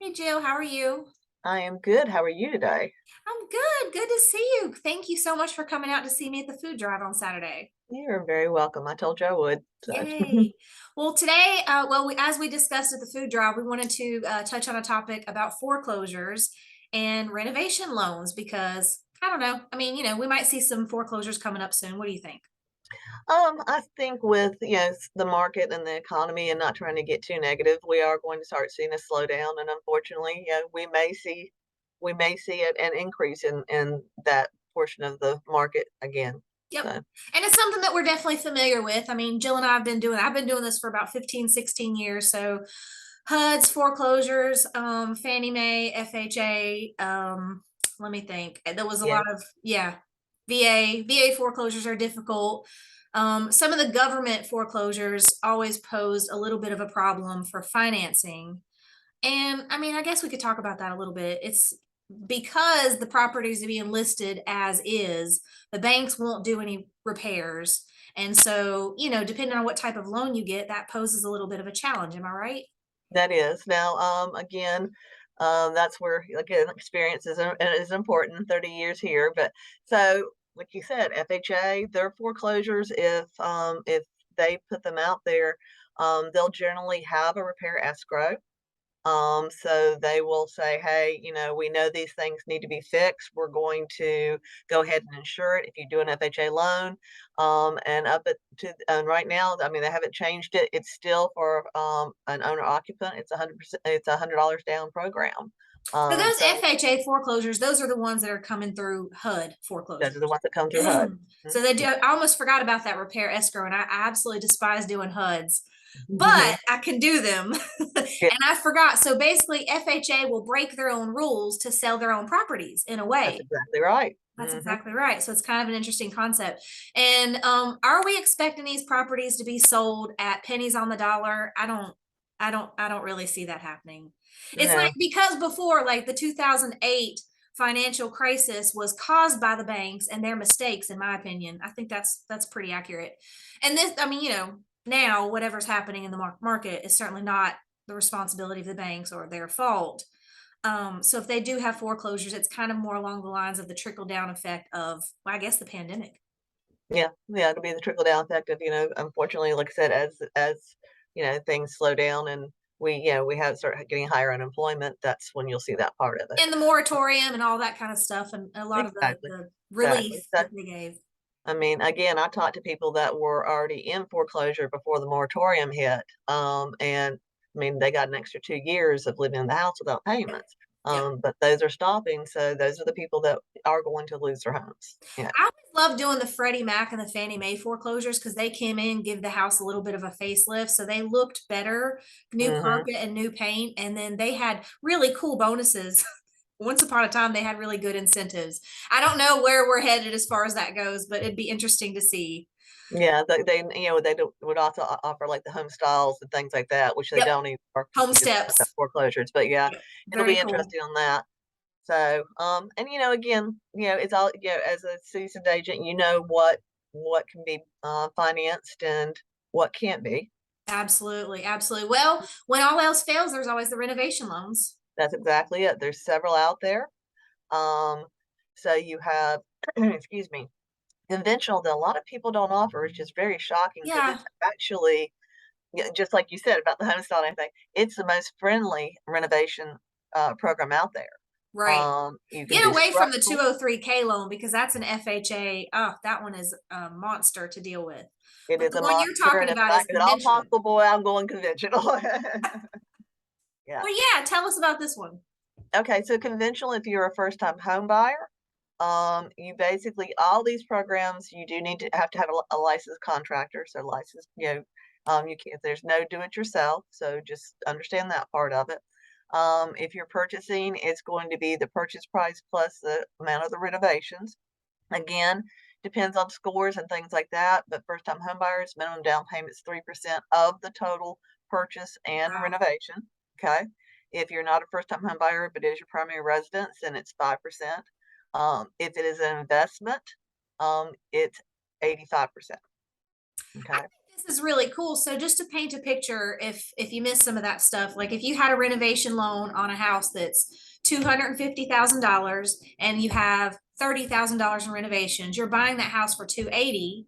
Hey Jill, how are you? I am good. How are you today? I'm good. Good to see you. Thank you so much for coming out to see me at the food drive on Saturday. You're very welcome. I told you I would. So, Yay. Well, today, as we discussed at the food drive, we wanted to touch on a topic about foreclosures and renovation loans because I don't know. I mean, we might see some foreclosures coming up soon. What do you think? I think with the market and the economy, and not trying to get too negative, we are going to start seeing a slowdown, and unfortunately, we may see an increase in that portion of the market again. Yep. So And it's something that we're definitely familiar with. I mean, Jill and I've been doing this for about 15, 16 years. So HUD's foreclosures, Fannie Mae, FHA, let me think. There was a yeah, lot of, yeah, VA foreclosures are difficult. Some of the government foreclosures always posed a little bit of a problem for financing. And I mean, I guess we could talk about that a little bit. It's because the properties are being listed as is, the banks won't do any repairs. And so, depending on what type of loan you get, that poses a little bit of a challenge. Am I right? that is now again. That's where again experience is important. 30 years here, but so like you said, FHA, their foreclosures, if they put them out there, they'll generally have a repair escrow. So they will say, hey, we know these things need to be fixed. We're going to go ahead and insure it if you do an FHA loan. And up at to and right now, I mean, they haven't changed it. It's still for an owner occupant. It's $100. It's $100 down program. So those So FHA foreclosures, those are the ones that are coming through HUD those are the foreclosures. ones that come through HUD. So they do. I almost forgot about that repair escrow, and I absolutely despise doing HUDs, Mhm. but I can do them. Yeah, And I forgot. So basically, FHA will break their own rules to sell their own properties in a that's way. exactly right. That's exactly right. So it's kind of an interesting concept. And are we expecting these properties to be sold at pennies on the dollar? I don't really see that happening. It's like No, because before, like the 2008 financial crisis was caused by the banks and their mistakes, in my opinion. I think that's pretty accurate. And this, I mean, now whatever's happening in the market is certainly not the responsibility of the banks or their fault. So if they do have foreclosures, it's kind of more along the lines of the trickle down effect of, well, I guess the pandemic. yeah, yeah, it'll be the trickle down effect of, unfortunately, like I said, as things slow down and we have start getting higher unemployment, that's when you'll see that part of it. And the moratorium and all that kind of stuff, and a lot of Exactly. the Exactly. relief So, that they gave. I mean, again, I talked to people that were already in foreclosure before the moratorium hit, and I mean, they got an extra 2 years of living in the house without Yep. payments. Yep. But those are stopping, so those are the people that are going to lose their homes. Yeah. I always love doing the Freddie Mac and the Fannie Mae foreclosures because they came in, give the house a little bit of a facelift. So they looked better, new Hmm. carpet and new paint. And then they had really cool bonuses. Once upon a time, they had really good incentives. I don't know where we're headed as far as that goes, but it'd be interesting to see. Yeah, would also offer like the home styles and things like that, which they Yep. don't anymore because Home we just have steps. foreclosures. But yeah, Yep. it'll Very be cool. interesting on that. So, and again, it's all, as a seasoned agent, what can be financed and what can't be. Absolutely, absolutely. Well, when all else fails, there's always the renovation loans. That's exactly it. There's several out there. Um, so you have, excuse me, conventional that a lot of people don't offer, which is very shocking because Yeah, it's actually, yeah, just like you said about the home style and everything, it's the most friendly renovation program out there. right. You can Get do away from the structural. 203K loan because that's an FHA. Oh, that one is a monster to deal with. It But is the a one you're monster, talking and if about I is get all conventional. possible, boy, I'm going conventional. Yeah. Well, yeah, tell us about this one. Okay, so conventional, if you're a first-time home buyer, you basically all these programs, you do need to have a licensed contractor, so licensed, you can't, there's no do it yourself, so just understand that part of it. If you're purchasing, it's going to be the purchase price plus the amount of the renovations. Again, depends on scores and things like that, but first-time home buyers, minimum down payment is 3% of the total purchase and Wow. renovation. Okay. If you're not a first-time home buyer, but it is your primary residence, then it's 5%. If it is an investment, it's 85%. I Okay. think This is really cool. So just to paint a picture, if you missed some of that stuff, like if you had a renovation loan on a house that's $250,000 and you have $30,000 in renovations, you're buying that house for 280.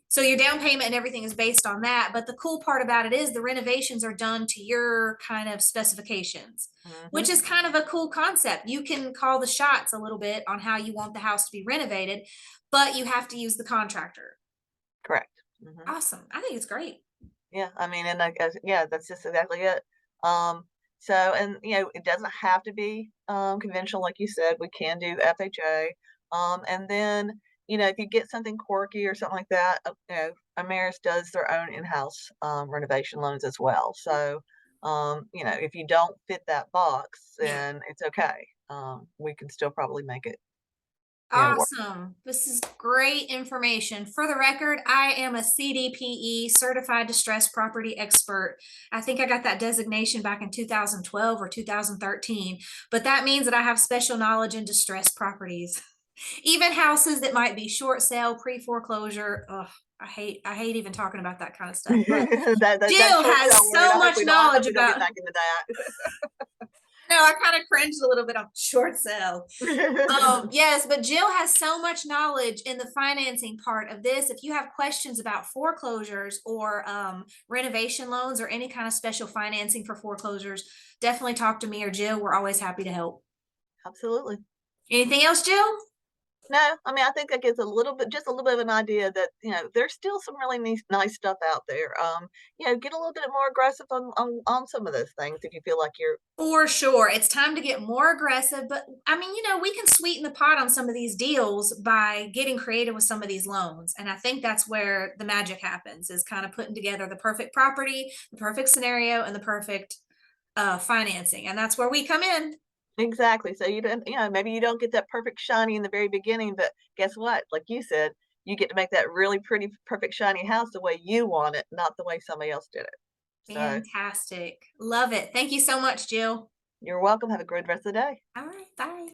So your down payment and everything is based on that. But the cool part about it is the renovations are done to your kind of specifications, which Hmm. is kind of a cool concept. You can call the shots a little bit on how you want the house to be renovated, but you have to use the contractor. Correct. Hmm. Awesome. I think it's great. Yeah, I mean, and I guess, yeah, that's just exactly it. Um, so, and it doesn't have to be conventional, like you said. We can do FHA, and then if you get something quirky or something like that, Ameris does their own in-house renovation loans as well. So, if you don't fit that box, Yeah. then it's okay. We can still probably make it, work. Awesome. This is great information. For the record, I am a CDPE, Certified Distressed Property Expert. I think I got that designation back in 2012 or 2013, but that means that I have special knowledge in distressed properties. Even houses that might be short sale, pre-foreclosure. Ugh, I hate even talking about that kind of stuff. But That Jill short sale has word. so much I hope knowledge we don't get about. back into that. No, I kind of cringed a little bit on short sale. Yes, but Jill has so much knowledge in the financing part of this. If you have questions about foreclosures or renovation loans or any kind of special financing for foreclosures, definitely talk to me or Jill. We're always happy to help. Absolutely. Anything else, Jill? No, I mean, I think that gives a little bit, just a little bit of an idea that, there's still some really nice stuff out there. Get a little bit more aggressive on some of those things if you feel like you're. For sure. It's time to get more aggressive. But I mean, we can sweeten the pot on some of these deals by getting creative with some of these loans. And I think that's where the magic happens is kind of putting together the perfect property, the perfect scenario, and the perfect financing. And that's where we come in. Exactly. So you don't, maybe you don't get that perfect shiny in the very beginning, but guess what? Like you said, you get to make that really pretty, perfect shiny house the way you want it, not the way somebody else did it. So Fantastic. Love it. Thank you so much, Jill. you're welcome. Have a good rest of the day. All right. Bye.